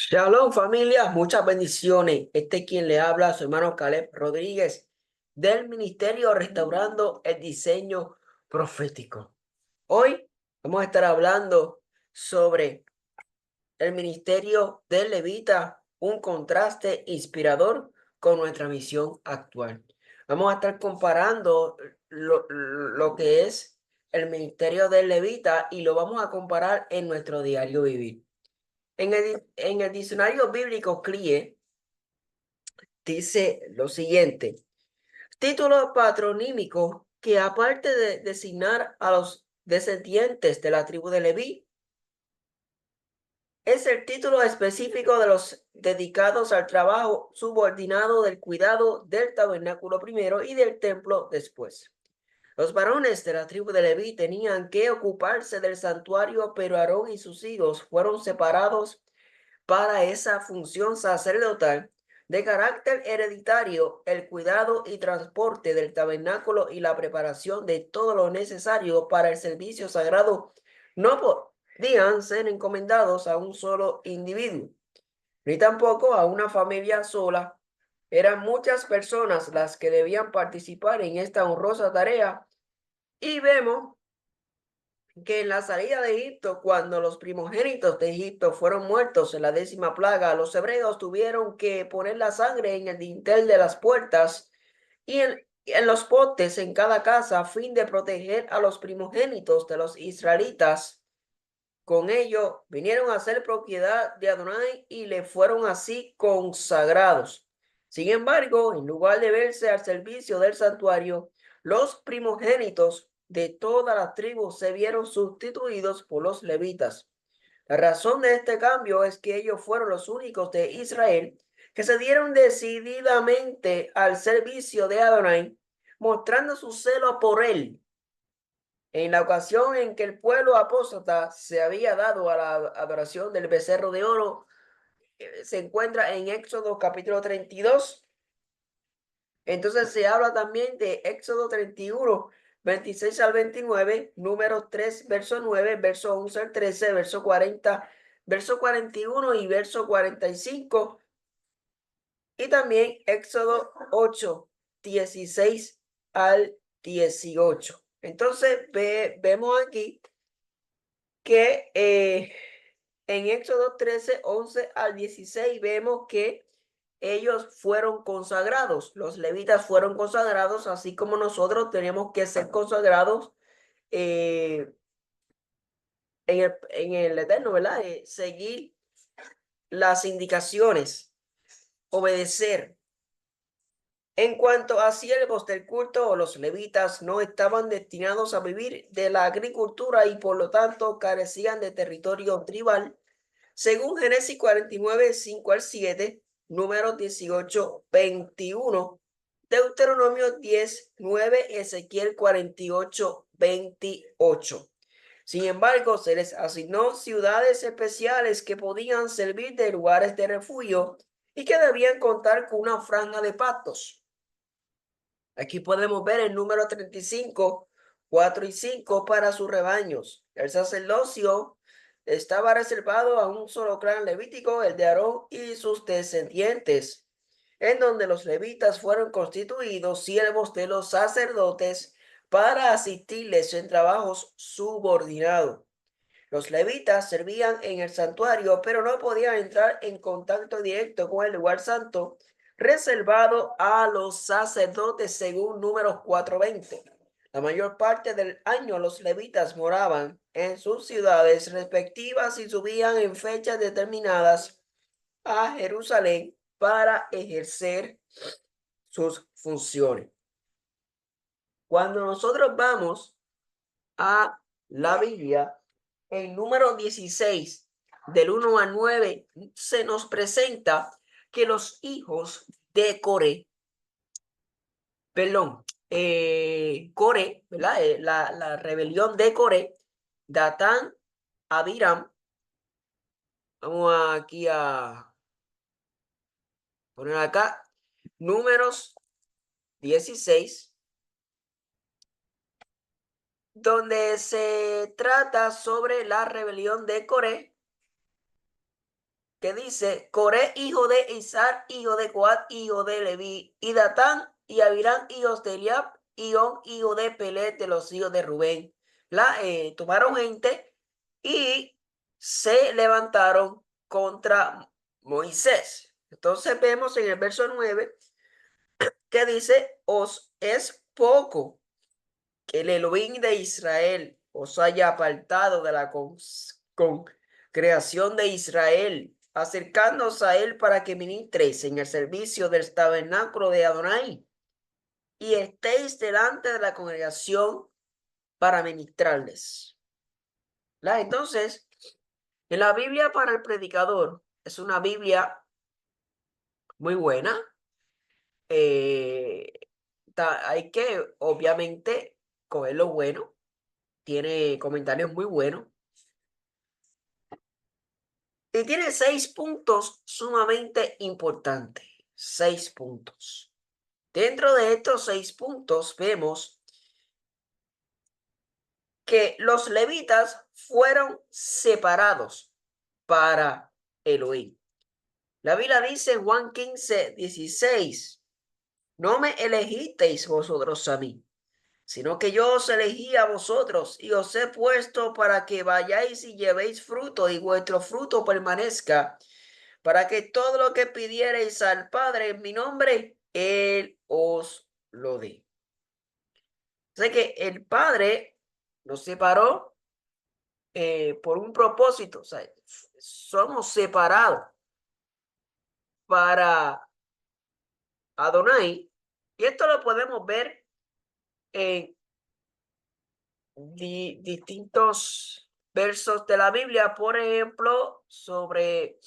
Shalom familia, muchas bendiciones. Este es quien le habla, su hermano Caleb Rodríguez, del Ministerio Restaurando el Diseño Profético. Hoy vamos a estar hablando sobre el ministerio del Levita, un contraste inspirador con nuestra misión actual. Vamos a estar comparando lo que es el ministerio del Levita y lo vamos a comparar en nuestro diario vivir. En el diccionario bíblico CLIE dice lo siguiente: título patronímico que, aparte de designar a los descendientes de la tribu de Leví, es el título específico de los dedicados al trabajo subordinado del cuidado del tabernáculo primero y del templo después. Los varones de la tribu de Leví tenían que ocuparse del santuario, pero Aarón y sus hijos fueron separados para esa función sacerdotal de carácter hereditario, el cuidado y transporte del tabernáculo y la preparación de todo lo necesario para el servicio sagrado no podían ser encomendados a un solo individuo, ni tampoco a una familia sola. Eran muchas personas las que debían participar en esta honrosa tarea, y vemos que en la salida de Egipto, cuando los primogénitos de Egipto fueron muertos en la 10ª plaga, los hebreos tuvieron que poner la sangre en el dintel de las puertas y en los postes en cada casa, a fin de proteger a los primogénitos de los israelitas. Con ello vinieron a ser propiedad de Adonai y le fueron así consagrados. Sin embargo, en lugar de verse al servicio del santuario, los primogénitos de todas las tribus se vieron sustituidos por los levitas. La razón de este cambio es que ellos fueron los únicos de Israel que se dieron decididamente al servicio de Adonai, mostrando su celo por él. En la ocasión en que el pueblo apóstata se había dado a la adoración del becerro de oro, se encuentra en Éxodo capítulo 32. Entonces se habla también de Éxodo 31, 26 al 29, Números 3, verso 9, verso 11 al 13, verso 40, verso 41 y verso 45. Y también Éxodo 8, 16 al 18. Entonces vemos aquí que en Éxodo 13, 11 al 16 vemos que ellos fueron consagrados, los levitas fueron consagrados, así como nosotros tenemos que ser consagrados eh, en el Eterno, ¿verdad? Seguir las indicaciones, obedecer. En cuanto a siervos del culto, los levitas no estaban destinados a vivir de la agricultura y por lo tanto carecían de territorio tribal. Según Génesis 49, 5 al 7, Números 18, 21, Deuteronomio 10, 9, Ezequiel 48, 28. Sin embargo, se les asignó ciudades especiales que podían servir de lugares de refugio y que debían contar con una franja de pastos. Aquí podemos ver el número 35, 4 y 5 para sus rebaños. El sacerdocio estaba reservado a un solo clan levítico, el de Aarón y sus descendientes, en donde los levitas fueron constituidos siervos de los sacerdotes para asistirles en trabajos subordinados. Los levitas servían en el santuario, pero no podían entrar en contacto directo con el lugar santo reservado a los sacerdotes, según Números 4:20. La mayor parte del año los levitas moraban en sus ciudades respectivas y subían en fechas determinadas a Jerusalén para ejercer sus funciones. Cuando nosotros vamos a la Biblia, en número 16, del 1 al 9, se nos presenta que los hijos de Core, ¿verdad? La rebelión de Core, Datán, Abiram, vamos aquí a poner acá, números 16, donde se trata sobre la rebelión de Core, que dice, Coré, hijo de Izar, hijo de Coat, hijo de Leví, y Datán y Abirán, hijos de Eliab, y On, hijo de Pelet, de los hijos de Rubén. Tomaron gente y se levantaron contra Moisés. Entonces vemos en el verso 9 que dice, os es poco que el Elohim de Israel os haya apartado de la congregación de Israel, acercándoos a él para que ministréis en el servicio del tabernáculo de Adonai y estéis delante de la congregación para ministrarles. Entonces, en la Biblia para el predicador es una Biblia muy buena. Hay que, obviamente, coger lo bueno. Tiene comentarios muy buenos. Y tiene 6 puntos sumamente importantes. 6 puntos. Dentro de estos 6 puntos vemos que los levitas fueron separados para Elohim. La Biblia dice en Juan 15:16, no me elegisteis vosotros a mí, sino que yo os elegí a vosotros y os he puesto para que vayáis y llevéis fruto y vuestro fruto permanezca, para que todo lo que pidiereis al Padre en mi nombre, Él os lo dé. Sé que el Padre nos separó por un propósito, o sea, somos separados para Adonai, y esto lo podemos ver en distintos versos de la Biblia, por ejemplo, sobre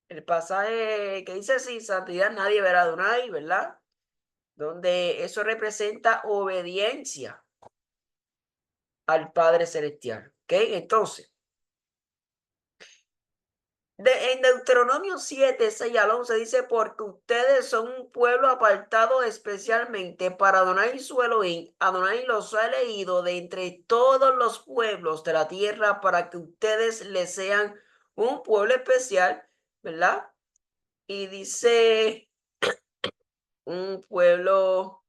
el pasaje que dice, sin santidad nadie verá a Adonai, ¿verdad? Donde eso representa obediencia al Padre Celestial. ¿Ok? Entonces, en Deuteronomio 7:6 al 11 dice, porque ustedes son un pueblo apartado especialmente para Adonai su Elohim. Adonai los ha elegido de entre todos los pueblos de la tierra para que ustedes le sean un pueblo especial, ¿verdad? Y dice, un pueblo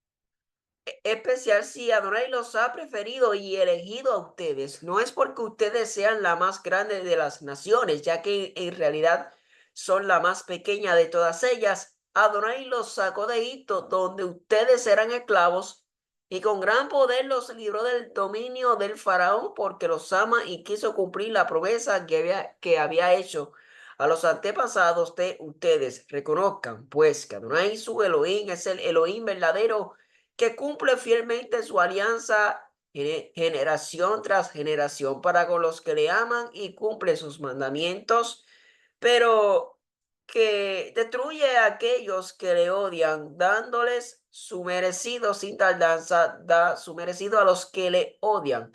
especial, si Adonai los ha preferido y elegido a ustedes. No es porque ustedes sean la más grande de las naciones, ya que en realidad son la más pequeña de todas ellas. Adonai los sacó de Egipto, donde ustedes eran esclavos, y con gran poder los libró del dominio del faraón, porque los ama y quiso cumplir la promesa que había hecho a los antepasados de ustedes. Reconozcan, pues, que Adonai su Elohim es el Elohim verdadero, que cumple fielmente su alianza generación tras generación para con los que le aman y cumple sus mandamientos, pero que destruye a aquellos que le odian, dándoles su merecido sin tardanza, da su merecido a los que le odian.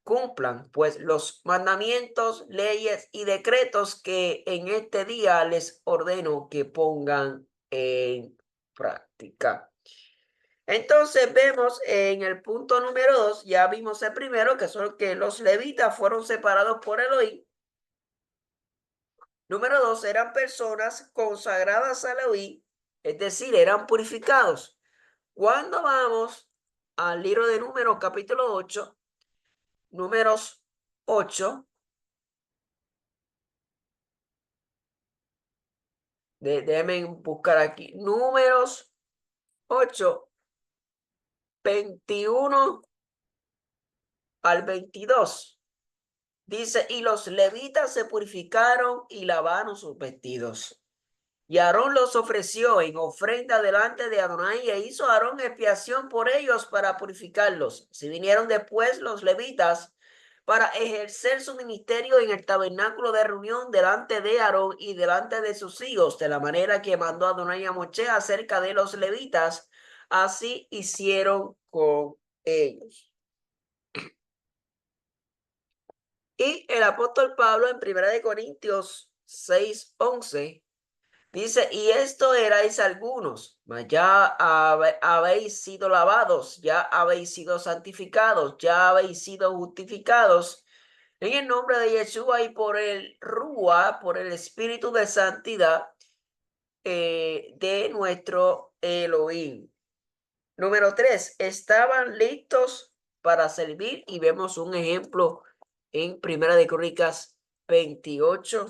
Cumplan pues los mandamientos, leyes y decretos que en este día les ordeno que pongan en práctica. Entonces vemos en el punto número 2, ya vimos el primero, que son que los levitas fueron separados por Elohim. Número 2, eran personas consagradas a Elohim, es decir, eran purificados. Cuando vamos al libro de Números, capítulo 8, Números 8, déjenme buscar aquí, Números 8, 21 al 22. Dice, y los levitas se purificaron y lavaron sus vestidos. Y Aarón los ofreció en ofrenda delante de Adonai, e hizo Aarón expiación por ellos para purificarlos. Si vinieron después los levitas para ejercer su ministerio en el tabernáculo de reunión delante de Aarón y delante de sus hijos, de la manera que mandó Adonai a Moisés acerca de los levitas, así hicieron con ellos. Y el apóstol Pablo en 1 Corintios 6:11 dice, y esto erais algunos, mas ya habéis sido lavados, ya habéis sido santificados, ya habéis sido justificados En el nombre de Yeshua y por el Rúa, por el Espíritu de Santidad de nuestro Elohim. Número 3, estaban listos para servir y vemos un ejemplo en Primera de Crónicas 28,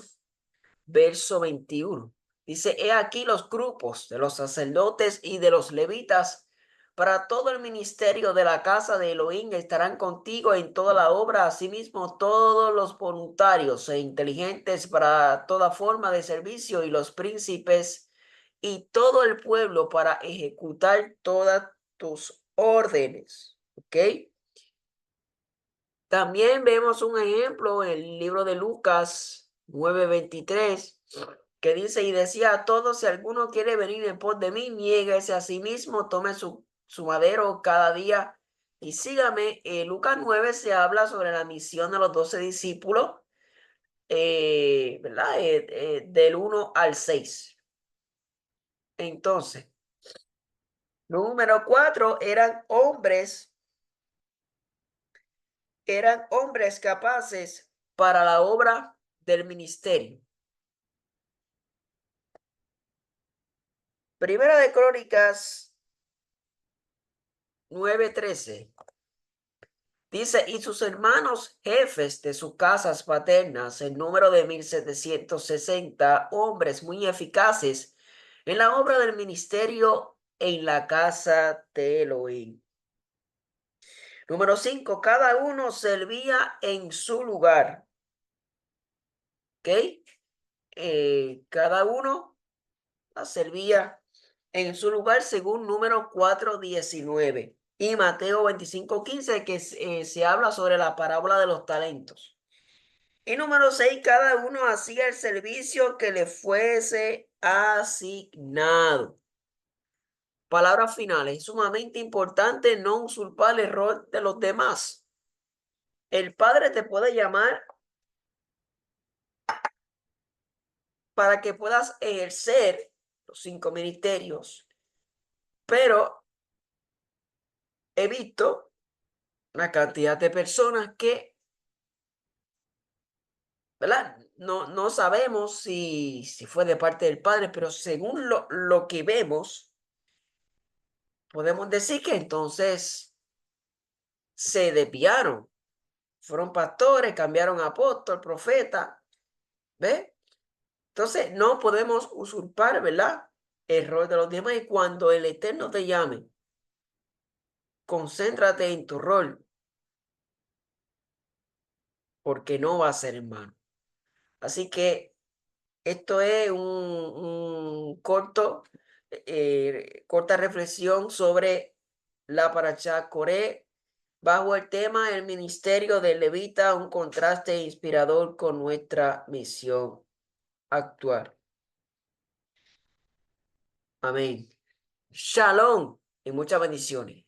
verso 21. Dice, he aquí los grupos de los sacerdotes y de los levitas para todo el ministerio de la casa de Elohim estarán contigo en toda la obra, asimismo todos los voluntarios e inteligentes para toda forma de servicio y los príncipes y todo el pueblo para ejecutar todas tus órdenes. ¿Ok? También vemos un ejemplo en el libro de Lucas 9:23 que dice, y decía a todos, si alguno quiere venir en pos de mí, niéguese a sí mismo, tome su madero cada día y sígame. Lucas 9 se habla sobre la misión de los 12 discípulos, ¿verdad? Del 1 al 6. Entonces, número 4, eran hombres capaces para la obra del ministerio. Primera de Crónicas 9:13 dice, y sus hermanos jefes de sus casas paternas, en número de 1760 hombres muy eficaces en la obra del ministerio en la casa de Elohim. Número 5, cada uno servía en su lugar. ¿Ok? Cada uno servía en su lugar según número 4:19 y Mateo 25:15 que se habla sobre la parábola de los talentos. Y número 6, cada uno hacía el servicio que le fuese asignado. Palabras finales, es sumamente importante no usurpar el rol de los demás. El Padre te puede llamar para que puedas ejercer los 5 ministerios, pero he visto una cantidad de personas que, ¿verdad? No sabemos si fue de parte del Padre, pero según lo que vemos, podemos decir que entonces se desviaron. Fueron pastores, cambiaron a apóstol, profeta, ¿ve? Entonces no podemos usurpar, ¿verdad? El rol de los demás. Y cuando el Eterno te llame, concéntrate en tu rol, porque no va a ser en vano. Así que esto es un corta reflexión sobre la Parashá Coré bajo el tema el ministerio del levita, un contraste inspirador con nuestra misión actual. Amén. Shalom y muchas bendiciones.